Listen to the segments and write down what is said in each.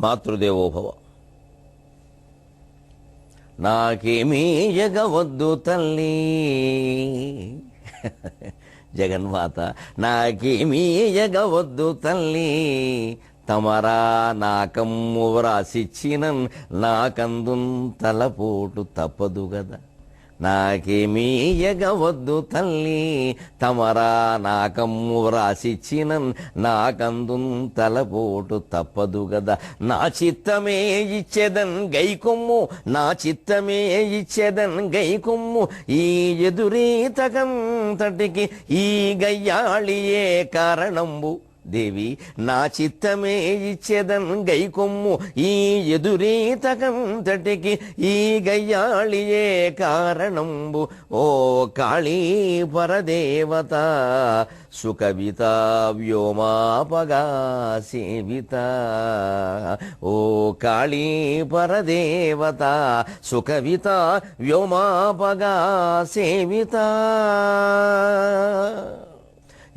మాతృదేవోభవ. నాకేమీ జగవద్దు తల్లి జగన్మాత, నాకేమీ జగవద్దు తల్లి, తమరా నాకమ్ము వ్రాసిచ్చినన్ నాకందున్ తలపోటు తప్పదు గదా. నాకేమీ ఎగవద్దు తల్లి, తమరా నాకమ్ము వ్రాసిచ్చినన్ నాకందున్ తలపోటు తప్పదు గదా. నా చిత్తమే ఇచ్చేదన్ గైకొమ్ము, నా చిత్తమే ఇచ్చేదన్ గైకొమ్ము, ఈ ఎదురీతకంతటికి ఈ గయ్యాళియే కారణంబు. దేవి నా చిత్తమే ఇచ్చేదన్ గైకొమ్ము, ఈ ఎదురీతకంతటికి ఈ గయ్యాళియే కారణంబు. ఓ కాళీ పరదేవత సుకవిత వ్యోమాపగా సేవిత. ఓ కాళీ పరదేవత సుకవిత వ్యోమాపగా సేవిత.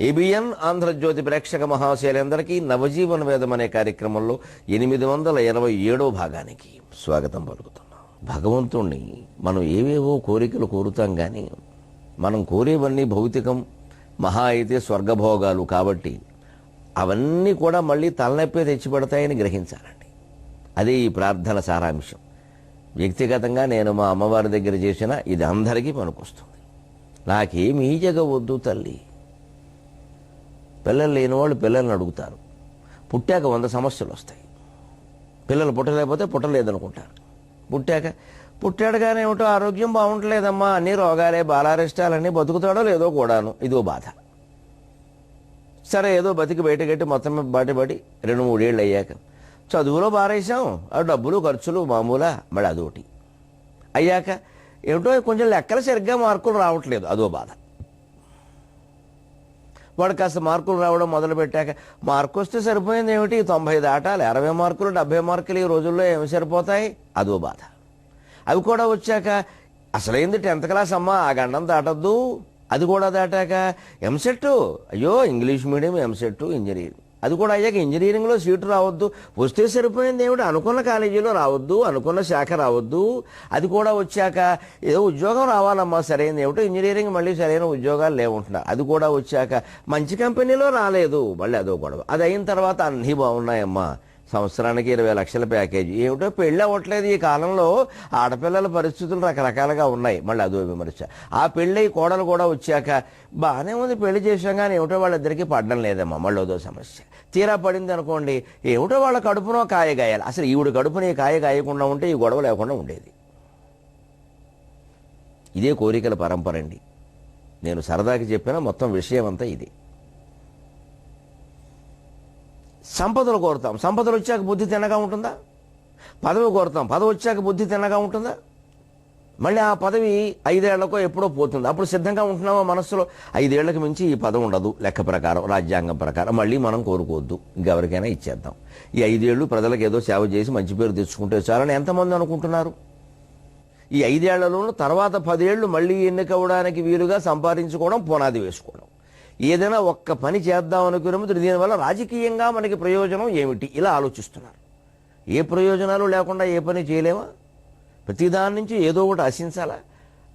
ఏబిఎన్ ఆంధ్రజ్యోతి ప్రేక్షక మహాశయులందరికీ నవజీవన వేదం అనే కార్యక్రమంలో 827వ భాగానికి స్వాగతం పలుకుతున్నాం. భగవంతుణ్ణి మనం ఏవేవో కోరికలు కోరుతాం, కానీ మనం కోరేవన్నీ భౌతికం, మహా అయితే స్వర్గభోగాలు. కాబట్టి అవన్నీ కూడా మళ్ళీ తలనొప్పే తెచ్చిపెడతాయని గ్రహించాలండి. అదే ఈ ప్రార్థన సారాంశం. వ్యక్తిగతంగా నేను మా అమ్మవారి దగ్గర చేసిన ఇది అందరికీ పనికొస్తుంది. నాకేమీ జగవద్దు తల్లి. పిల్లలు లేని వాళ్ళు పిల్లల్ని అడుగుతారు. పుట్టాక 100 సమస్యలు వస్తాయి. పిల్లలు పుట్టలేకపోతే పుట్టలేదనుకుంటారు. పుట్టాడు కానీ ఏమిటో ఆరోగ్యం బాగుంటలేదమ్మా, అన్ని రోగాలే, బాలారిష్టాలన్నీ, బతుకుతాడో లేదో కూడాను, ఇదో బాధ. సరే ఏదో బతికి బయటకెట్టి మొత్తం బాటిపడి 2-3 ఏళ్ళు అయ్యాక చదువులో బారేసాం, ఆ డబ్బులు ఖర్చులు మామూలా, మళ్ళీ అదోటి అయ్యాక ఏమిటో కొంచెం లెక్కలు సరిగ్గా మార్కులు రావట్లేదు, అదో బాధ. వాడు కాస్త మార్కులు రావడం మొదలు పెట్టాక మార్కు వస్తే సరిపోయింది ఏమిటి, 90 దాటాలి, 60 మార్కులు 70 మార్కులు ఈ రోజుల్లో ఏమి సరిపోతాయి, అదో బాధ. అవి కూడా వచ్చాక అసలైంది 10th క్లాస్ అమ్మా, ఆ గండం దాటద్దు, అది కూడా దాటాక ఎంసెట్, అయ్యో ఇంగ్లీష్ మీడియం ఎంసెట్, ఇంజనీరింగ్, అది కూడా అయ్యాక ఇంజనీరింగ్లో సీటు రావద్దు, వస్తే సరిపోయింది ఏమిటి, అనుకున్న కాలేజీలో రావద్దు, అనుకున్న శాఖ రావద్దు, అది కూడా వచ్చాక ఏదో ఉద్యోగం రావాలమ్మా, సరైనది ఏమిటో ఇంజనీరింగ్, మళ్ళీ సరైన ఉద్యోగాలు లేవుంటున్నారు, అది కూడా వచ్చాక మంచి కంపెనీలో రాలేదు, మళ్ళీ అదో గొడవ. అది అయిన తర్వాత అన్నీ బాగున్నాయమ్మా, సంవత్సరానికి 20 లక్షల ప్యాకేజీ, ఏమిటో పెళ్ళి అవ్వట్లేదు ఈ కాలంలో, ఆడపిల్లల పరిస్థితులు రకరకాలుగా ఉన్నాయి, మళ్ళీ అదో విమర్శ. ఆ పెళ్ళి కోడలు కూడా వచ్చాక బాగానే ఉంది, పెళ్లి చేసాం కానీ ఏమిటో వాళ్ళిద్దరికీ పడడం లేదమ్మా, మళ్ళీ అదో సమస్య. తీరా పడింది అనుకోండి, ఏమిటో వాళ్ళ కడుపునో కాయ గాయాలి. అసలు ఈవిడ కడుపుని కాయ గాయకుండా ఉంటే ఈ గొడవ లేకుండా ఉండేది. ఇదే కోరికల పరంపర అండి. నేను సరదాకి చెప్పిన మొత్తం విషయం అంతా ఇది. సంపదలు కోరుతాం, సంపదలు వచ్చాక బుద్ధి తిన్నగా ఉంటుందా? పదవి కోరుతాం, పదవి వచ్చాక బుద్ధి తిన్నగా ఉంటుందా? మళ్ళీ ఆ పదవి 5 ఏళ్లకో ఎప్పుడో పోతుంది, అప్పుడు సిద్ధంగా ఉంటున్నామో మనస్సులో 5 ఏళ్లకు మించి ఈ పదవి ఉండదు, లెక్క ప్రకారం రాజ్యాంగం ప్రకారం, మళ్ళీ మనం కోరుకోవద్దు, ఇంకెవరికైనా ఇచ్చేద్దాం, ఈ 5 ఏళ్ళు ప్రజలకు ఏదో సేవ చేసి మంచి పేరు తెచ్చుకుంటే చాలని ఎంతమంది అనుకుంటున్నారు? ఈ 5 ఏళ్లలోనూ తర్వాత 10 ఏళ్ళు మళ్ళీ ఎన్నికవడానికి వీలుగా సంపాదించుకోవడం, పునాది వేసుకోవడం, ఏదైనా ఒక్క పని చేద్దాం అనుకున్నప్పుడు దీనివల్ల రాజకీయంగా మనకి ప్రయోజనం ఏమిటి, ఇలా ఆలోచిస్తున్నారు. ఏ ప్రయోజనాలు లేకుండా ఏ పని చేయలేమా? ప్రతిదాని నుంచి ఏదో ఒకటి ఆశించాలా?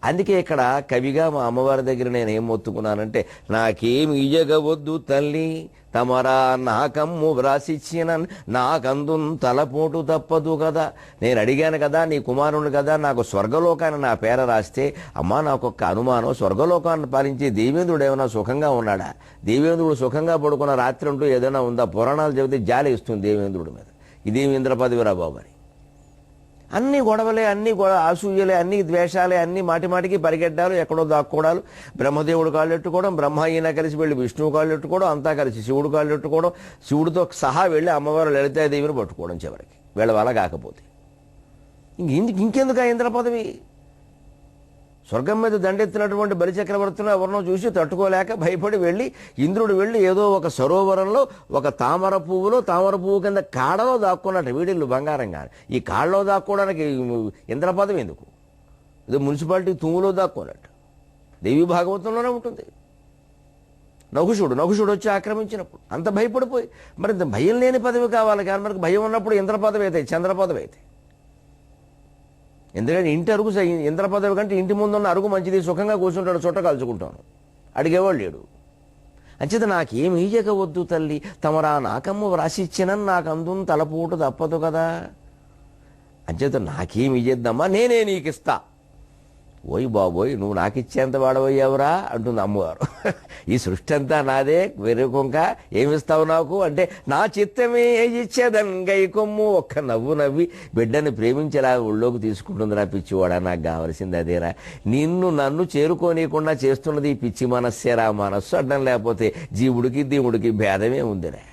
అందుకే ఇక్కడ కవిగా మా అమ్మవారి దగ్గర నేను ఏం మొత్తుకున్నానంటే, నాకేమి ఇయ్యగవద్దు తల్లి, తమరా నాకమ్ము వ్రాసిచ్చిన నాకందున్ తలపోటు తప్పదు కదా. నేను అడిగాను కదా, నీ కుమారుని కదా, నాకు స్వర్గలోకాన్ని నా పేర రాస్తే, అమ్మా నాకొక్క అనుమానం, స్వర్గలోకాన్ని పాలించే దేవేంద్రుడు ఏమైనా సుఖంగా ఉన్నాడా? దేవేంద్రుడు సుఖంగా పడుకున్న రాత్రి అంటూ ఏదైనా ఉందా? పురాణాలు చెబితే జాలి ఇస్తుంది దేవేంద్రుడి మీద. ఇదేమి ఇంద్ర పదవిరా బాబు అని. అన్ని గొడవలే, అన్ని అసూయలే, అన్ని ద్వేషాలే, అన్ని మాటిమాటికి పరిగెట్టాలు, ఎక్కడో దాక్కోవడాలు, బ్రహ్మదేవుడు కాళ్ళు ఎట్టుకోవడం, బ్రహ్మ ఈయన కలిసి వెళ్ళి విష్ణువు కాళ్ళు ఎట్టుకోవడం, అంతా కలిసి శివుడు కాళ్ళు ఎట్టుకోవడం, శివుడితో సహా వెళ్ళి అమ్మవారు లలితాదేవిని పట్టుకోవడం, చివరికి వీళ్ళ వల్ల కాకపోతే ఇంకెందుకు ఆ ఇంద్ర పదవి? స్వర్గం మీద దండెత్తినటువంటి బలిచక్రవర్తులు ఎవరినో చూసి తట్టుకోలేక భయపడి వెళ్ళి ఇంద్రుడు వెళ్ళి ఏదో ఒక సరోవరంలో ఒక తామర పువ్వు కింద కాడలో దాక్కున్నట్టు, వీడిల్లు బంగారం కానీ ఈ కాడలో దాక్కోవడానికి ఇంద్రపదం ఎందుకు? ఏదో మున్సిపాలిటీ తుమ్ములో దాక్కున్నట్టు. దేవి భాగవతంలోనే ఉంటుంది. నహుషుడు వచ్చి ఆక్రమించినప్పుడు అంత భయపడిపోయి, మరి భయం లేని పదవి కావాలి కానీ మనకు భయం ఉన్నప్పుడు ఇంద్ర పదవి అయితే చంద్ర పదవి అయితే. ఎందుకంటే ఇంటి అరుగు ఇంద్ర పదవి కంటే ఇంటి ముందున్న అరుగు మంచిది, సుఖంగా కూర్చుంటాడు, చుట్ట కలుచుకుంటాను, అడిగేవాడు లేడు. అంచేత నాకేమి వద్దు తల్లి, తమరా నాకమ్మ వ్రాసిచ్చినని నాకు అందును తలపూట తప్పదు కదా. అంచేత నాకేమి ఇచ్చేద్దమ్మా, నేనే నీకు ఇస్తా. ఓయ్ బాబోయ్, నువ్వు నాకు ఇచ్చేంత వాడవయ్యావురా అంటుంది అమ్మవారు. ఈ సృష్టి అంతా నాదే, వెరుకొంక ఏమిస్తావు నాకు అంటే, నా చిత్తమే ఇచ్చేదన్ గై కొమ్ము. ఒక్క నవ్వు నవ్వి బిడ్డని ప్రేమించేలా ఒళ్ళోకి తీసుకుంటుందిరా పిచ్చివాడా, నాకు కావలసింది అదేరా. నిన్ను నన్ను చేరుకోనీయకుండా చేస్తున్నది ఈ పిచ్చి మనస్సేరా. మనస్సు అడ్డం లేకపోతే జీవుడికి దేవుడికి భేదమే ఉందిరా.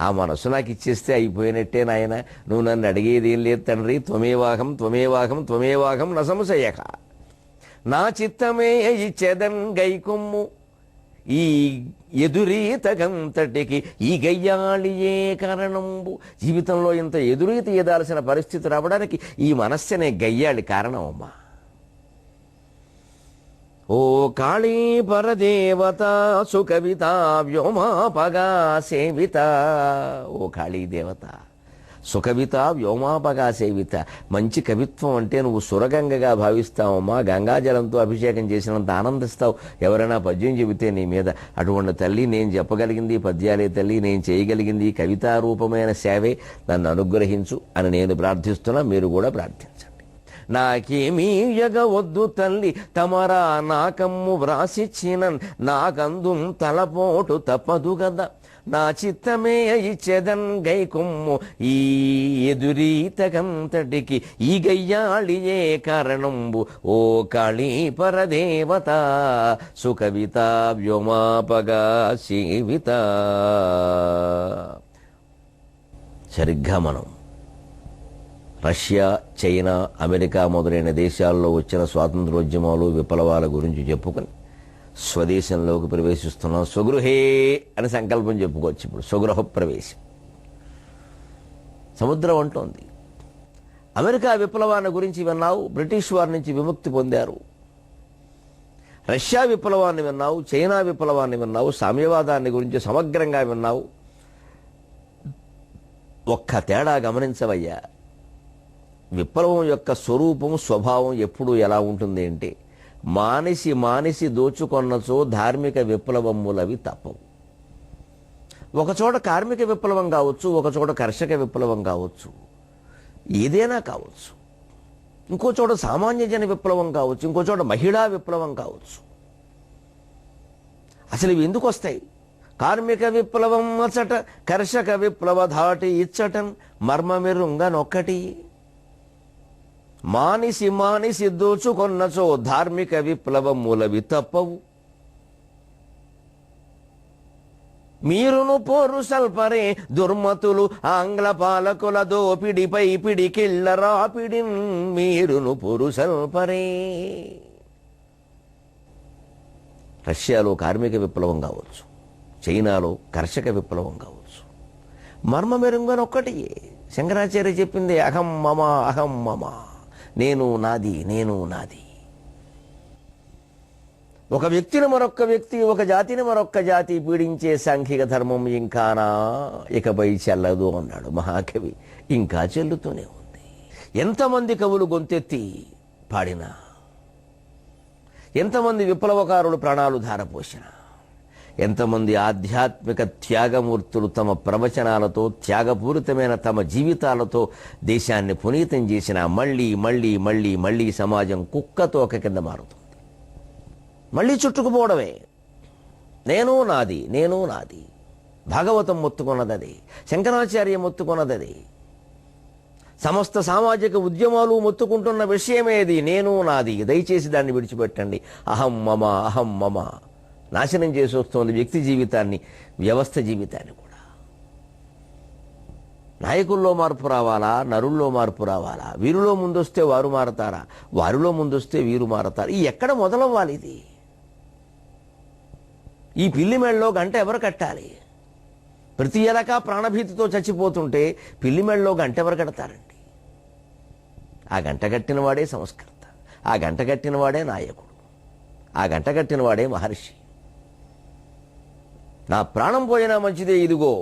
ఆ మనస్సు నాకు ఇచ్చేస్తే అయిపోయినట్టే నాయన. నువ్వు నన్ను అడిగేది ఏం లేదు తండ్రి. త్వమేవాహం నసంశయక. నా చిత్తమే ఇచ్చేదన్ గైకొమ్ము. ఈ ఎదురీతకంతటికి ఈ గయ్యాళియే కారణంబు. జీవితంలో ఇంత ఎదురీత ఎదాల్సిన పరిస్థితి రావడానికి ఈ మనస్సనే గయ్యాళి కారణమమ్మా. ఓ కాళీ పరదేవత సుకవిత వ్యోమాపగా సేవిత. ఓ కాళీ దేవత, సుకవిత వ్యోమాపగా సేవిత. మంచి కవిత్వం అంటే నువ్వు సురగంగగా భావిస్తావమ్మా. గంగాజలంతో అభిషేకం చేసినంత ఆనందిస్తావు ఎవరైనా పద్యం చెబితే నీ మీద. అటువంటి తల్లి, నేను చెప్పగలిగింది పద్యాలే తల్లి, నేను చేయగలిగింది కవితారూపమైన సేవే, నన్ను అనుగ్రహించు అని నేను ప్రార్థిస్తున్నా. మీరు కూడా ప్రార్థించండి. నాకేమీయగవద్దు తల్లి, తమరా నాకమ్ము వ్రాసిచ్చినన్ నాకందు తలపోటు తప్పదు కదా. నా చిత్తమే ఇచ్చేదన్ గైకొమ్ము. ఈ ఎదురీతకంతటికి ఈ గయ్యాళియే కారణంబు. ఓ కాళీ పరదేవత సుకవిత వ్యోమాపగా సేవిత. సరిగ్గా మనం రష్యా, చైనా, అమెరికా మొదలైన దేశాల్లో వచ్చిన స్వాతంత్రోద్యమాలు, విప్లవాల గురించి చెప్పుకొని స్వదేశంలోకి ప్రవేశిస్తున్నాం. స్వగృహే అని సంకల్పం చెప్పుకోవచ్చు. ఇప్పుడు స్వగృహ ప్రవేశం. సముద్రం అంటోంది. అమెరికా విప్లవాన్ని గురించి విన్నావు, బ్రిటిష్ వారి నుంచి విముక్తి పొందారు. రష్యా విప్లవాన్ని విన్నావు, చైనా విప్లవాన్ని విన్నావు, సామ్యవాదాన్ని గురించి సమగ్రంగా విన్నావు. ఒక్క తేడా గమనించవయ్యా. విప్లవం యొక్క స్వరూపం, స్వభావం ఎప్పుడు ఎలా ఉంటుంది అంటే, మానిసి దోచుకొన్నచో ధార్మిక విప్లవములవి తప్పవు. ఒకచోట కార్మిక విప్లవం కావచ్చు, ఒకచోట కర్షక విప్లవం కావచ్చు, ఏదైనా కావచ్చు. ఇంకో చోట సామాన్య జన విప్లవం కావచ్చు, ఇంకో చోట మహిళా విప్లవం కావచ్చు. అసలు ఇవి ఎందుకు వస్తాయి? కార్మిక విప్లవం అచట, కర్షక విప్లవ ధాటి ఇచ్చటన్ మర్మమెరుంగనొక్కటి. మానిసి దోచుకొన్నచో ధార్మిక విప్లవములవి తప్పవు. మీరును పోరు సల్పరే దుర్మతులు ఆంగ్ల పాలకుల దోపిడిపై పిడికిళ్ళ రాపిడిన్. మీరును పోరు సల్పరే. రష్యాలో కార్మిక విప్లవం కావచ్చు, చైనాలో కర్షక విప్లవం కావచ్చు. మర్మమెరుంగనొక్కటి. శంకరాచార్య చెప్పింది అహం మమ, నేను నాది. ఒక వ్యక్తిని మరొక్క వ్యక్తి, ఒక జాతిని మరొక్క జాతి పీడించే సాంఘిక ధర్మం ఇంకానా ఇకపై చెల్లదు అన్నాడు మహాకవి. ఇంకా చెల్లుతూనే ఉంది. ఎంతమంది కవులు గొంతెత్తి పాడినా, ఎంతమంది విప్లవకారులు ప్రాణాలు ధారపోసినా, ఎంతమంది ఆధ్యాత్మిక త్యాగమూర్తులు తమ ప్రవచనాలతో, త్యాగపూరితమైన తమ జీవితాలతో దేశాన్ని పునీతం చేసిన మళ్ళీ సమాజం కుక్కతోక కింద మారుతుంది. మళ్ళీ చుట్టుకుపోవడమే. నేను నాది. భాగవతం మొత్తుకున్నది, శంకరాచార్య మొత్తుకున్నది, సమస్త సామాజిక ఉద్యమాలు మొత్తుకుంటున్న విషయమేది. నేను నాది. దయచేసి దాన్ని విడిచిపెట్టండి. అహం మమ నాశనం చేసి వస్తోంది వ్యక్తి జీవితాన్ని, వ్యవస్థ జీవితాన్ని కూడా. నాయకుల్లో మార్పు రావాలా, నరుల్లో మార్పు రావాలా? వీరిలో ముందొస్తే వారు మారతారా, వారిలో ముందొస్తే వీరు మారతారా? ఈ ఎక్కడ మొదలవ్వాలి ఇది? ఈ పిల్లి మెళ్ళలో గంట ఎవరు కట్టాలి? ప్రతి ఎలక ప్రాణభీతితో చచ్చిపోతుంటే పిల్లి మెళ్ళలో గంట ఎవరు కడతారండి? ఆ గంట కట్టిన వాడే సంస్కర్త, ఆ గంట కట్టిన వాడే నాయకుడు, ఆ గంట కట్టిన వాడే మహర్షి. నా ప్రాణం పోయినా మంచిదే, ఇదిగో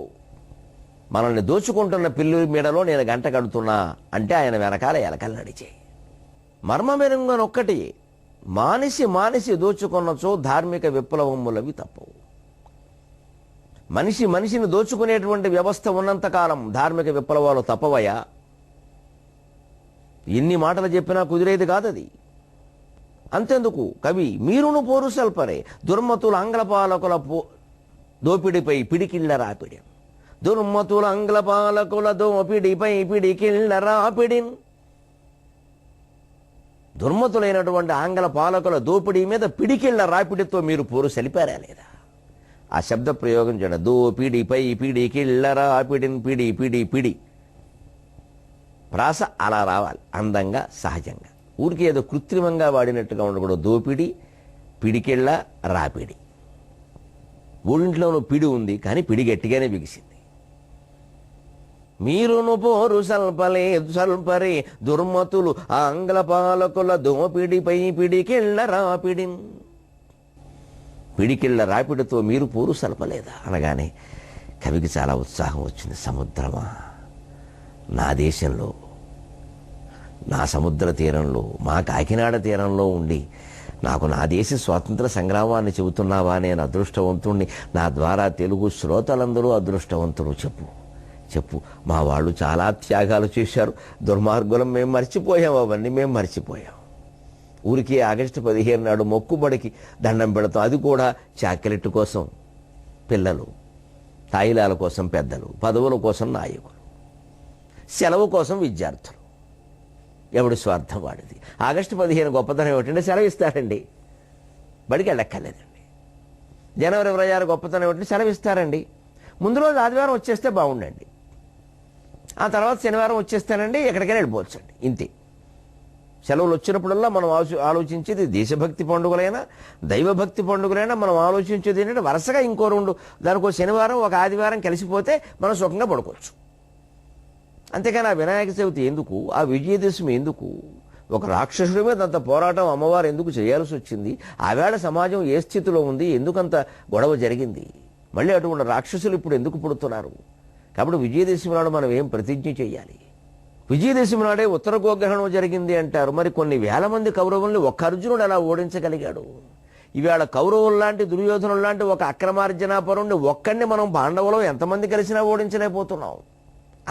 మనల్ని దోచుకుంటున్న పిల్లి మీడలో నేను గంట కడుతున్నా అంటే ఆయన వెనకాల ఎలకలు నడిచాయి. మర్మమెరుంగనొక్కటి మానిసి మానిసి దోచుకున్నచో ధార్మిక విప్లవములవి తప్పవు. మనిషి మనిషిని దోచుకునేటువంటి వ్యవస్థ ఉన్నంతకాలం ధార్మిక విప్లవాలు తప్పవయా? ఎన్ని మాటలు చెప్పినా కుదిరేది కాదది. అంతెందుకు కవి మీరును పోరు సల్పరే దుర్మతుల ఆంగ్ల పాలకుల దోపిడిపై పిడికిళ్ళ రాపిడి. దుర్మతుల ఆంగ్ల పాలకుల దోపిడిపై పిడికిళ్ళ రాపిడిన్. దుర్మతులైనటువంటి ఆంగ్ల పాలకుల దోపిడీ మీద పిడికిళ్ళ రాపిడితో మీరు పోరు సలిపారా లేదా? ఆ శబ్ద ప్రయోగం చూడండి. దోపిడిపై పిడికిళ్ళ రాపిడిన్. పిడి పిడి పిడి ప్రాస అలా రావాలి, అందంగా సహజంగా. ఊరికి ఏదో కృత్రిమంగా వాడినట్టుగా ఉండకూడదు. దోపిడి, పిడికిళ్ళ, రాపిడి. ఊరింట్లోనూ పిడి ఉంది, కానీ పిడి గట్టిగానే బిగిసింది. మీరును పోరు సల్పరే దుర్మతులు ఆంగ్ల పాలకుల దోపిడిపై పిడికిళ్ళ రాపిడిన్. పిడికిళ్ళ రాపిడితో మీరు పోరు సల్పలేదా అనగానే కవికి చాలా ఉత్సాహం వచ్చింది. సముద్రమా, నా దేశంలో, నా సముద్ర తీరంలో, మా కాకినాడ తీరంలో ఉండి నాకు నా దేశ స్వాతంత్ర సంగ్రామాన్ని చెబుతున్నావా? నేను అదృష్టవంతుణ్ణి. నా ద్వారా తెలుగు శ్రోతలందరూ అదృష్టవంతులు. చెప్పు చెప్పు. మా వాళ్ళు చాలా త్యాగాలు చేశారు. దుర్మార్గులం మేము మర్చిపోయాం. అవన్నీ మేము మర్చిపోయాం. ఊరికే ఆగస్టు 15 నాడు మొక్కుబడికి దండం పెడతాం. అది కూడా చాక్లెట్ కోసం పిల్లలు, తాయిలాల కోసం పెద్దలు, పదవుల కోసం నాయకులు, సెలవు కోసం విద్యార్థులు. ఎవడి స్వార్థం వాడిది. ఆగస్టు 15 గొప్పతనం ఏమిటంటే సెలవు ఇస్తారండి, బడికి వెళ్ళక్కర్లేదండి. జనవరి 26 గొప్పతనం ఏమిటంటే సెలవు ఇస్తారండి. ముందు రోజు ఆదివారం వచ్చేస్తే బాగుండండి, ఆ తర్వాత శనివారం వచ్చేస్తానండి, ఎక్కడికైనా వెళ్ళిపోవచ్చండి. ఇంతే. సెలవులు వచ్చినప్పుడల్లా మనం ఆలోచించేది దేశభక్తి పండుగలైనా దైవభక్తి పండుగలైనా మనం ఆలోచించేది ఏంటంటే వరుసగా ఇంకో 2 దానికో శనివారం ఒక ఆదివారం కలిసిపోతే మనం సుఖంగా పడుకోవచ్చు. అంతేకాని ఆ వినాయక చవితి ఎందుకు? ఆ విజయదశమి ఎందుకు? ఒక రాక్షసుడి మీద అంత పోరాటం అమ్మవారు ఎందుకు చేయాల్సి వచ్చింది? ఆవేళ సమాజం ఏ స్థితిలో ఉంది? ఎందుకంత గొడవ జరిగింది? మళ్ళీ అటువంటి రాక్షసులు ఇప్పుడు ఎందుకు పుడుతున్నారు? కాబట్టి విజయదశమి నాడు మనం ఏం ప్రతిజ్ఞ చేయాలి? విజయదశమి నాడే ఉత్తర గోగ్రహణం జరిగింది అంటారు. మరి కొన్ని వేల మంది కౌరవుల్ని ఒక్క అర్జునుడు అలా ఓడించగలిగాడు. ఈవేళ కౌరవులు లాంటి, దుర్యోధనులు లాంటి ఒక అక్రమార్జనాపరుణ్ణి ఒక్కడిని మనం పాండవులు ఎంతమంది కలిసినా ఓడించలేకపోతున్నాం.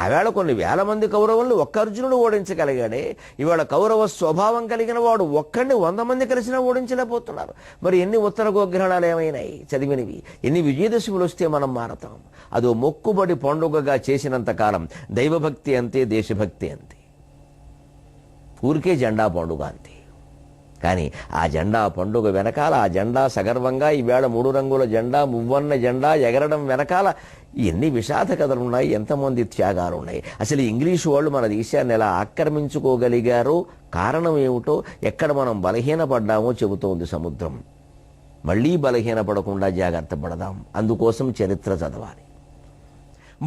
ఆవేళ కొన్ని వేల మంది కౌరవుల్ని ఒక్క అర్జునుడు ఓడించగలిగాడే. ఇవాళ కౌరవ స్వభావం కలిగిన వాడు ఒక్కడిని 100 మంది కలిసినా ఓడించలేకపోతున్నారు. మరి ఎన్ని ఉత్తర గోగ్రహణాలు ఏమైనాయి చదివినవి? ఎన్ని విజయదశములు వస్తే మనం మారతాం? అదో మొక్కుబడి పండుగగా చేసినంత కాలం దైవభక్తి అంతే, దేశభక్తి అంతే. ఊరికే జెండా పండుగ అంతే. కానీ ఆ జెండా పండుగ వెనకాల, ఆ జెండా సగర్వంగా ఈవేళ 3 రంగుల జెండా, మువ్వన్న జెండా ఎగరడం వెనకాల ఎన్ని విషాద కథలున్నాయి, ఎంతమంది త్యాగాలు ఉన్నాయి. అసలు ఇంగ్లీషు వాళ్ళు మన దేశాన్ని ఎలా ఆక్రమించుకోగలిగారో, కారణం ఏమిటో, ఎక్కడ మనం బలహీనపడ్డామో చెబుతోంది సముద్రం. మళ్ళీ బలహీనపడకుండా జాగ్రత్త పడదాం. అందుకోసం చరిత్ర చదవాలి.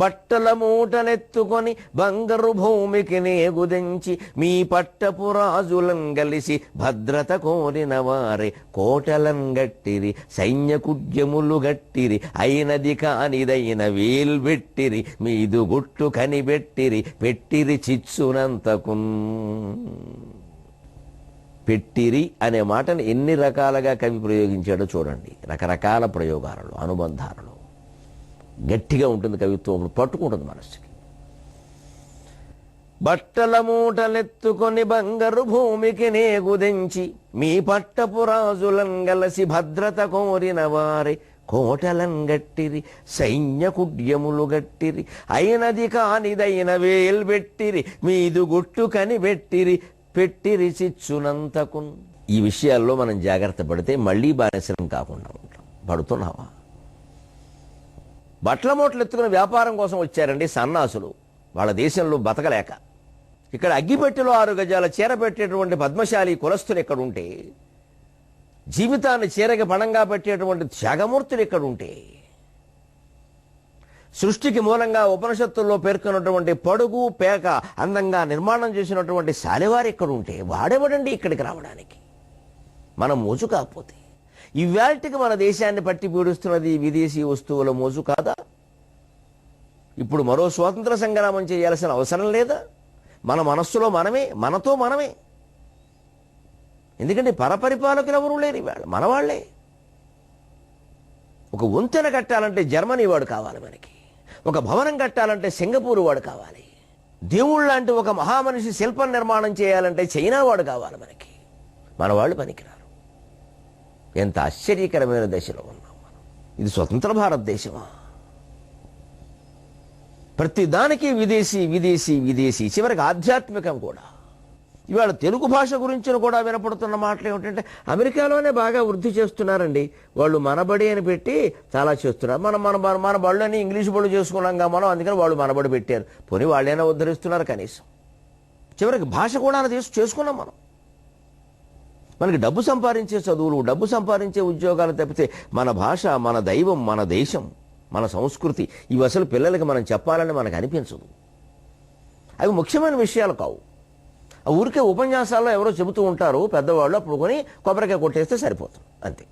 బట్టల మూటనెత్తుకొని బంగారు భూమికి నేగుదెంచి మీ పట్టపు రాజులం గలిసి భద్రత కోరిన వారే కోటలం గట్టిరి, సైన్యకుడ్యములు గట్టిరి, అయినది కానిదైన వేల్బెట్టిరి, మీదు గుట్టు కనిబెట్టిరి, పెట్టిరి చిచ్చునంతకున్. పెట్టిరి అనే మాటను ఎన్ని రకాలుగా కవి ప్రయోగించాడో చూడండి. రకరకాల ప్రయోగాలలో, అనుబంధాలలో గట్టిగా ఉంటుంది కవిత్వం, పట్టుకుంటుంది మనస్సుకి. బట్టల మూటలెత్తుకొని బంగారు భూమికి నేగుదెంచి మీ పట్టపు రాజులం గలసి భద్రత కోరిన వారి కోటలం గట్టిరి, సైన్య కుడ్యములు గట్టిరి, అయినది కానిదైన వేల్బెట్టిరి, మీదు గుట్టు కనిబెట్టిరి, పెట్టిరి చిచ్చునంతకున్. ఈ విషయాల్లో మనం జాగ్రత్త పడితే మళ్ళీ బానిసలం కాకుండా ఉంటాం. పడుతున్నావా? బట్టల మూటలు ఎత్తుకుని వ్యాపారం కోసం వచ్చారండి సన్నాసులు, వాళ్ళ దేశంలో బతకలేక. ఇక్కడ అగ్గిపెట్టెలో 6 గజాల చీర పెట్టేటువంటి పద్మశాలి కులస్తులు ఎక్కడుంటే, జీవితాన్ని చీరకి పణంగా పెట్టేటువంటి త్యాగమూర్తులు ఎక్కడుంటే, సృష్టికి మూలంగా ఉపనిషత్తుల్లో పేర్కొన్నటువంటి పడుగు పేక అందంగా నిర్మాణం చేసినటువంటి శాలివారు ఎక్కడుంటే, వాడెవడండి ఇక్కడికి రావడానికి? మనం మోజు కాకపోతే ఇవాళకి మన దేశాన్ని పట్టి పీడిస్తున్నది విదేశీ వస్తువుల మోజు కాదా? ఇప్పుడు మరో స్వాతంత్ర సంగ్రామం చేయాల్సిన అవసరం లేదా? మన మనస్సులో మనమే, మనతో మనమే. ఎందుకంటే పరపరిపాలకులు ఎవరూ లేరు ఇవాళ, మనవాళ్లే. ఒక వంతెన కట్టాలంటే జర్మనీ వాడు కావాలి మనకి, ఒక భవనం కట్టాలంటే సింగపూర్ వాడు కావాలి, దేవుళ్ళు లాంటి ఒక మహామనిషి శిల్పం నిర్మాణం చేయాలంటే చైనా వాడు కావాలి మనకి. మన వాళ్ళు పనికిరారు. ఎంత ఆశ్చర్యకరమైన దశలో ఉన్నాం మనం. ఇది స్వతంత్ర భారతదేశమా? ప్రతి దానికి విదేశీ విదేశీ విదేశీ, చివరికి ఆధ్యాత్మికం కూడా. ఇవాళ తెలుగు భాష గురించి కూడా వినపడుతున్న మాటలు ఏమిటంటే అమెరికాలోనే బాగా వృద్ధి చేస్తున్నారండి వాళ్ళు, మనబడి అని పెట్టి చాలా చేస్తున్నారు. మన బళ్ళని ఇంగ్లీష్ బళ్ళు చేసుకున్నాం మనం, అందుకని వాళ్ళు మనబడి పెట్టారు. పోనీ వాళ్ళైనా ఉద్ధరిస్తున్నారు కనీసం. చివరికి భాష కూడా చేసుకున్నాం మనం. మనకి డబ్బు సంపాదించే చదువులు, డబ్బు సంపాదించే ఉద్యోగాలు తప్పితే మన భాష, మన దైవం, మన దేశం, మన సంస్కృతి ఇవి అసలు పిల్లలకి మనం చెప్పాలని మనకు అనిపించదు. అవి ముఖ్యమైన విషయాలు కావు. ఆ ఊరికే ఉపన్యాసాల్లో ఎవరో చెబుతూ ఉంటారు పెద్దవాళ్ళు, అప్పుడు కొని కొబ్బరికాయ కొట్టేస్తే సరిపోతుంది అంతే.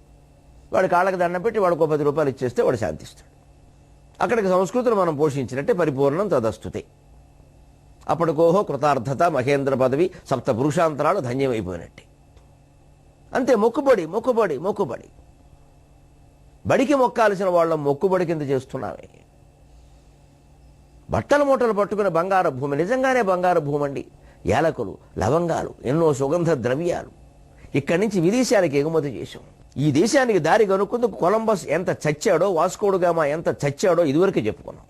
వాడి కాళ్ళకి దండం పెట్టి వాడికి 10 రూపాయలు ఇచ్చేస్తే వాడు శాంతిస్తాడు. అక్కడికి సంస్కృతిని మనం పోషించినట్టే పరిపూర్ణం తదస్తుతే. అప్పటికోహో కృతార్థత, మహేంద్ర పదవి, 7 పురుషాంతరాలు ధన్యమైపోయినట్టే. అంతే. మొక్కుబడి మొక్కుబడి మొక్కుబడి. బడికి మొక్కాల్సిన వాళ్ళం మొక్కుబడి కింద చేస్తున్నామే. బట్టల మూటలు పట్టుకుని బంగారు భూమి, నిజంగానే బంగారు భూమి అండి. యాలకులు, లవంగాలు, ఎన్నో సుగంధ ద్రవ్యాలు ఇక్కడి నుంచి విదేశాలకు ఎగుమతి చేశాం. ఈ దేశానికి దారి కనుక్కుందుకు కొలంబస్ ఎంత చచ్చాడో, వాస్కోడు గామా ఎంత చచ్చాడో ఇదివరకే చెప్పుకున్నాం.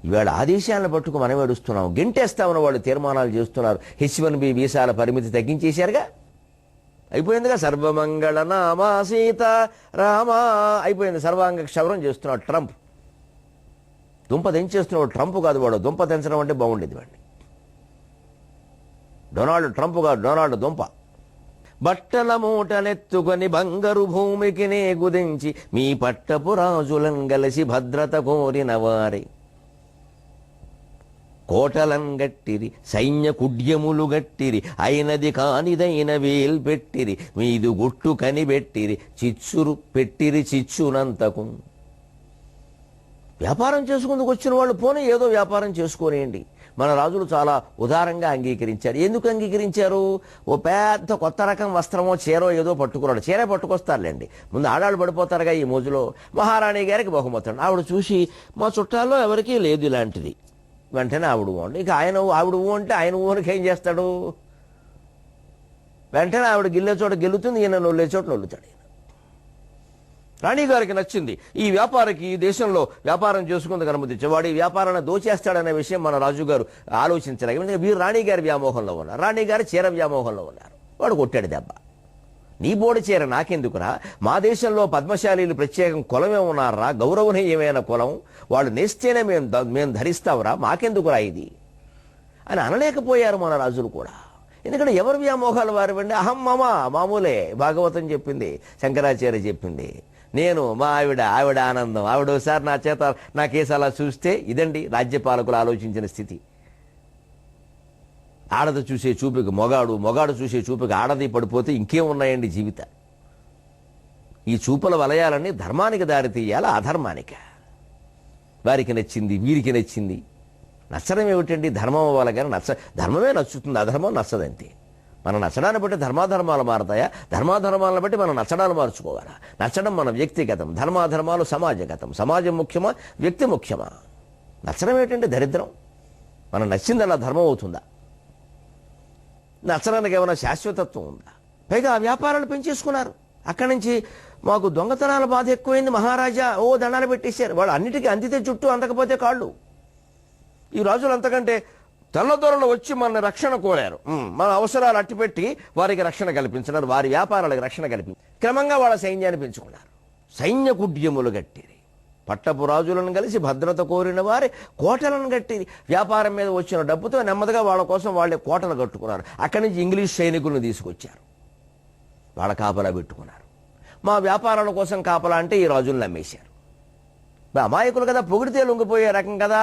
ఇవాళ ఆ దేశాలను పట్టుకు మనం ఏడుస్తున్నాం. గింటేస్తామని వాళ్ళు తీర్మానాలు చేస్తున్నారు. H1B వీసాల పరిమితి తగ్గించేశారుగా, అయిపోయిందిగా. సర్వమంగళ నామా సీత రామా అయిపోయింది. సర్వాంగ క్షవరం చేస్తున్నాడు ట్రంప్. దుంప తెంచేస్తున్నాడు. ట్రంప్ కాదు వాడు, దుంప తెంచడం అంటే బాగుండేది వాడిని. డొనాల్డ్ ట్రంప్ కాదు, డొనాల్డ్ దుంప. బట్టల మూటనెత్తుకొని బంగారు భూమికి నే గుదించి మీ పట్టపు రాజులం గలసి భద్రత కోరిన వారే కోటలం గట్టిరి, సైన్య కుడ్యములు గట్టిరి, అయినది కానిదైన వేల్ పెట్టిరి, మీదు గుట్టు కనిపెట్టిరి, చిచ్చురు పెట్టిరి చిచ్చునంతకు. వ్యాపారం చేసుకుందుకు వచ్చిన వాళ్ళు పోనీ ఏదో వ్యాపారం చేసుకోనియండి. మన రాజులు చాలా ఉదారంగా అంగీకరించారు. ఎందుకు అంగీకరించారు? ఓ పెద్ద కొత్త రకం వస్త్రమో చీరో ఏదో పట్టుకున్నాడు. చీరే పట్టుకొస్తారులేండి, ముందు ఆడాళ్ళు పడిపోతారుగా ఈ మోజులో. మహారాణి గారికి బహుమతి. ఆవిడ చూసి మా చుట్టాల్లో ఎవరికీ లేదు ఇలాంటిది. వెంటనే ఆవిడ ఊండి. ఇక ఆవిడ ఊ అంటే ఆయన ఊరికి ఏం చేస్తాడు? వెంటనే ఆవిడ గిల్లే చోట గెలుతుంది, ఈయన నొల్లే చోట నొల్లుతాడు. రాణిగారికి నచ్చింది. ఈ వ్యాపారికి ఈ దేశంలో వ్యాపారం చేసుకుందుకు అనుమతించే వాడు ఈ వ్యాపారాన్ని దోచేస్తాడనే విషయం మన రాజుగారు ఆలోచించలేక ఎందుకంటే వీరు రాణిగారి వ్యామోహంలో ఉన్నారు. రాణిగారి చీర వ్యామోహంలో ఉన్నారు. వాడు కొట్టాడు దెబ్బ. నీ బోడి చీర నాకెందుకురా? మా దేశంలో పద్మశాలీలు ప్రత్యేకం కులమే ఉన్నారా, గౌరవనీయమైన కులం, వాళ్ళు నేస్తేనే మేము ధరిస్తావురా, మాకెందుకురా ఇది అని అనలేకపోయారు మన రాజులు కూడా. ఎందుకంటే ఎవరి వ్యామోహాలు వారివండి. అహం మమ, మామూలే. భాగవతం చెప్పింది, శంకరాచార్య చెప్పింది. నేను మా ఆవిడ ఆనందం. ఆవిడోసారి నా చేత నా కేసు అలా చూస్తే ఇదండి రాజ్యపాలకులు ఆలోచించిన స్థితి. ఆడది చూసే చూపుకి మొగాడు, మొగాడు చూసే చూపుకి ఆడది పడిపోతే ఇంకేమున్నాయండి జీవిత. ఈ చూపుల వలయాలన్నీ ధర్మానికి దారితీయాలా, అధర్మానిక? వారికి నచ్చింది, వీరికి నచ్చింది. నచ్చడం ఏమిటండి? ధర్మం అవ్వాలి కానీ ధర్మమే నచ్చుతుంది, అధర్మం నచ్చదంతే. మన నచ్చడాన్ని బట్టి ధర్మాధర్మాలు మారతాయా? ధర్మాధర్మాలను బట్టి మనం నచ్చడాలు మార్చుకోవాలా? నచ్చడం మన వ్యక్తిగతం, ధర్మాధర్మాలు సమాజగతం. సమాజం ముఖ్యమా, వ్యక్తి ముఖ్యమా? నచ్చడం ఏమిటంటే దరిద్రం. మనం నచ్చింది అలా ధర్మం అవుతుందా? నచ్చడానికి ఏమైనా శాశ్వతత్వం ఉందా? పైగా ఆ వ్యాపారాలు పెంచేసుకున్నారు. అక్కడి నుంచి మాకు దొంగతనాల బాధ ఎక్కువైంది మహారాజా, ఓ దండాలు పెట్టేశారు. వాళ్ళు అన్నిటికీ అందితే చుట్టూ, అందకపోతే కాళ్ళు. ఈ రాజులు అంతకంటే తెల్లదొరలు వచ్చి మన రక్షణ కోరారు. మన అవసరాలు అట్టిపెట్టి వారికి రక్షణ కల్పించినారు, వారి వ్యాపారాలకు రక్షణ కల్పించి క్రమంగా వాళ్ళ సైన్యాన్ని పెంచుకున్నారు. సైన్య కుడ్యములు గట్టిరి, పట్టపు రాజులను కలిసి భద్రత కోరిన వారి కోటలను గట్టిరి. వ్యాపారం మీద వచ్చిన డబ్బుతో నెమ్మదిగా వాళ్ళ కోసం వాళ్ళే కోటలు కట్టుకున్నారు. అక్కడి నుంచి ఇంగ్లీష్ సైనికులను తీసుకొచ్చారు, వాళ్ళ కాపలా పెట్టుకున్నారు. మా వ్యాపారాల కోసం కాపలా అంటే ఈ రాజులను నమ్మేశారు. అమాయకులు కదా, పొగిడితే లొంగిపోయే రకం కదా.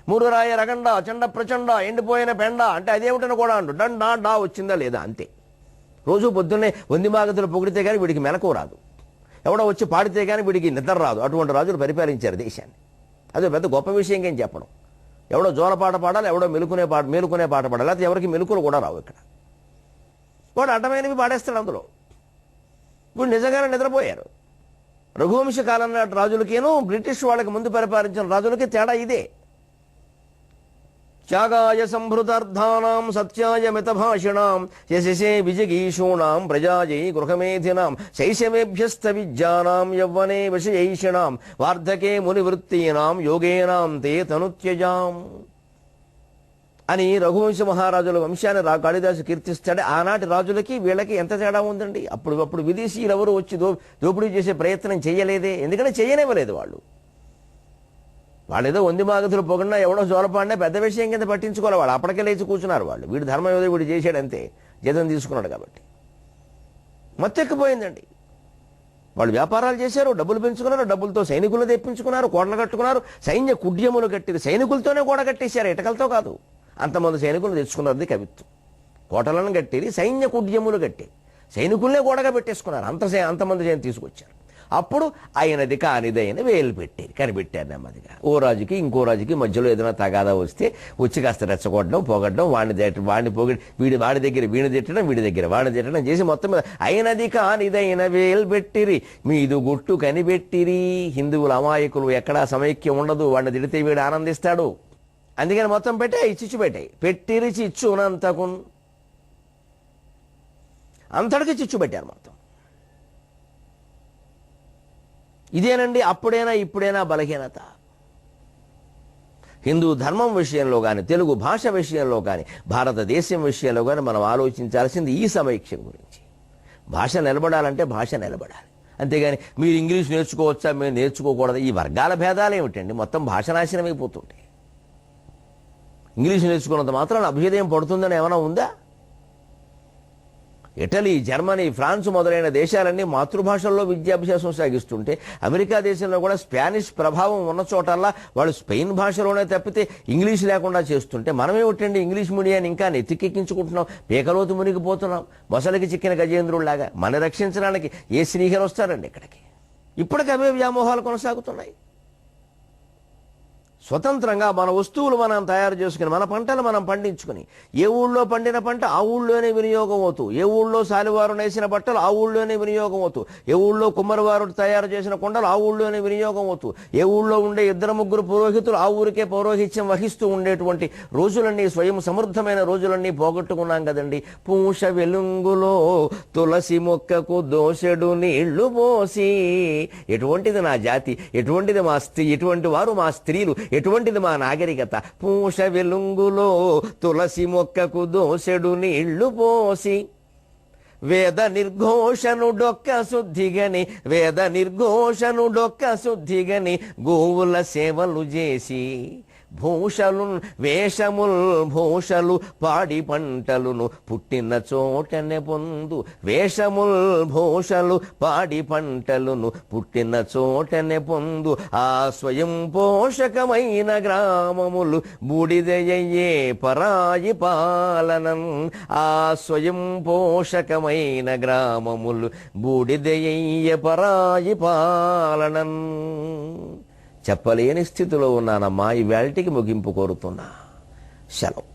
మూరురాయ రగండ చండ ప్రచండ ఎండిపోయిన పెండ అంటే అదేమిటని కూడా అంటు డండా డా వచ్చిందా లేదా అంతే. రోజు పొద్దున్నే వందిమాగతులు పొగిడితే కానీ వీడికి మెలకు రాదు, ఎవడో వచ్చి పాడితే కానీ వీడికి నిద్ర రాదు. అటువంటి రాజులు పరిపాలించారు దేశాన్ని. అదే పెద్ద గొప్ప విషయం ఏం చెప్పడం. ఎవడో జోలపాట పాడాలి, ఎవడో మేలుకునే పాట పాడాలి, లేకపోతే ఎవరికి మెలుకులు కూడా రావు. ఇక్కడ వాడు అడ్డమైనవి పాడేస్తాడు అందులో. ఇప్పుడు నిజంగానే నిద్రపోయారు. రఘువంశ కాలం నాటి రాజులకేనో బ్రిటిష్ వాళ్ళకి ముందు పరిపాలించిన రాజులకి తేడా ఇదే. త్యాగాయ సంభృతార్థానాం సత్యాయ మితభాషిణాం యశసే విజగీషూణాం ప్రజాయై గృహమేధినాం శైశవేభ్యస్త విద్యానాం యవ్వనే విషయైషిణాం వార్ధకే మునివృత్తీనాం యోగేనాం తే తనుత్యజాం అని రఘువంశ మహారాజుల వంశాన్ని కాళిదాసు కీర్తిస్తాడే. ఆనాటి రాజులకి వీళ్ళకి ఎంత తేడా ఉందండి. అప్పుడు విదేశీయులు ఎవరు వచ్చి దోపిడీ చేసే ప్రయత్నం చేయలేదే, ఎందుకంటే చేయనివ్వలేదు వాళ్ళు. ఏదో వందిమాగతులు పొగిడినా ఎవడో జోలపాడినా పెద్ద విషయం కింద పట్టించుకోవాలి. వాళ్ళు అప్పటికే లేచి కూర్చున్నారు. వాళ్ళు వీడి ధర్మం ఏదో వీడు చేశాడు అంతే, జీతం తీసుకున్నాడు కాబట్టి. మత్తెక్కిపోయిందండి. వాళ్ళు వ్యాపారాలు చేశారు, డబ్బులు పెంచుకున్నారు, డబ్బులతో సైనికులు తెప్పించుకున్నారు, కోటలు కట్టుకున్నారు, సైన్య కుడ్యములు కట్టిరు. సైనికులతోనే కూడా కట్టేశారు, ఇటకలతో కాదు. అంతమంది సైనికులు తెచ్చుకున్నది కవిత్వం. కోటలను కట్టేది, సైన్య కుడ్యములు కట్టి సైనికులనే గోడగా పెట్టేసుకున్నారు. అంతమంది సైన్యం తీసుకొచ్చారు. అప్పుడు అయినది కానిదైన వేలు పెట్టేది, కనిపెట్టారు నెమ్మదిగా. ఓ రాజుకి ఇంకో రాజుకి మధ్యలో ఏదైనా తగాదా వస్తే వచ్చి కాస్త రెచ్చగొట్టడం, పొగడ్డం, వాడిని పొగిడి వాడి దగ్గర వీడిని తిట్టడం, వీడి దగ్గర వాడిని తిట్టడం చేసి మొత్తం మీద అయినది కానిదైన వేలు పెట్టిరి మీదు గుట్టు కనిపెట్టిరి. హిందువుల అమాయకులు ఎక్కడా సమైక్యం ఉండదు, వాడిని తిడితే వీడు ఆనందిస్తాడు. అందుకని మొత్తం పెట్టాయి, చిచ్చు పెట్టాయి. పెట్టిరి చిచ్చునంతకు, అంతటికి చిచ్చు పెట్టారు మొత్తం. ఇదేనండి అప్పుడైనా ఇప్పుడైనా బలహీనత. హిందూ ధర్మం విషయంలో కానీ, తెలుగు భాష విషయంలో కానీ, భారతదేశం విషయంలో కానీ మనం ఆలోచించాల్సింది ఈ సమైక్యం గురించి. భాష నిలబడాలంటే భాష నిలబడాలి, అంతేగాని మీరు ఇంగ్లీష్ నేర్చుకోవచ్చా, మేము నేర్చుకోకూడదు, ఈ వర్గాల భేదాలు ఏమిటండి. మొత్తం భాష నాశనం అయిపోతుంటాయి. ఇంగ్లీష్ నేర్చుకున్నంత మాత్రాన అభ్యుదయం పడుతుందని ఏమైనా ఉందా? ఇటలీ, జర్మనీ, ఫ్రాన్స్ మొదలైన దేశాలన్నీ మాతృభాషల్లో విద్యాభ్యాసం సాగిస్తుంటే, అమెరికా దేశంలో కూడా స్పానిష్ ప్రభావం ఉన్న చోటల్లా వాళ్ళు స్పెయిన్ భాషలోనే తప్పితే ఇంగ్లీష్ లేకుండా చేస్తుంటే, మనమేమిటండి ఇంగ్లీష్ మీడియాన్ని ఇంకా నెత్తికెక్కించుకుంటున్నాం, పీకలోతు మునిగిపోతున్నాం, మొసలికి చిక్కిన గజేంద్రుల్లాగా. మన రక్షించడానికి ఏ శ్రీహరి వస్తారండి ఇక్కడికి? ఇప్పటికీ అవే వ్యామోహాలు కొనసాగుతున్నాయి. స్వతంత్రంగా మన వస్తువులు మనం తయారు చేసుకుని, మన పంటలు మనం పండించుకుని, ఏ ఊళ్ళో పండిన పంట ఆ ఊళ్ళోనే వినియోగం అవుతూ, ఏ ఊళ్ళో సాలివారు నేసిన బట్టలు ఆ ఊళ్ళోనే వినియోగం అవుతూ, ఏ ఊళ్ళో కుమ్మరివారు తయారు చేసిన కొండలు ఆ ఊళ్ళోనే వినియోగం అవుతూ, ఏ ఊళ్ళో ఉండే 2-3 పురోహితులు ఆ ఊరికే పౌరోహిత్యం వహిస్తూ ఉండేటువంటి రోజులన్నీ, స్వయం సమృద్ధమైన రోజులన్నీ పోగొట్టుకున్నాం కదండి. పూష వెలుంగులో తులసి మొక్కకు దోసెడు నీళ్లు పోసి, ఎటువంటిది నా జాతి, ఎటువంటిది మా స్త్రీ, ఎటువంటి వారు మా స్త్రీలు, ఎటువంటిది మా నాగరికత. పూష వెలుంగులో తులసి మొక్కకు దోసెడు నీళ్లు పోసి, వేద నిర్ఘోషనుడొక్క శుద్ధిగని, వేద నిర్ఘోషనుడొక్క శుద్ధిగని, గోవుల సేవలు చేసి, వేషముల్ పాడి పంటలును పుట్టిన చోటనే పొందు, వేషముల్ పాడి పంటలును పుట్టిన చోటనే పొందు, ఆ స్వయం పోషకమైన గ్రామములు బూడిదయ్యే పరాయి పాలనం, ఆ స్వయం పోషకమైన గ్రామములు బూడిదయ్యే పరాయి పాలనం. చెప్పలేని స్థితిలో ఉన్నానమ్మా. ఈ వేళటికి ముగింపు కోరుతున్నా. సెలవు.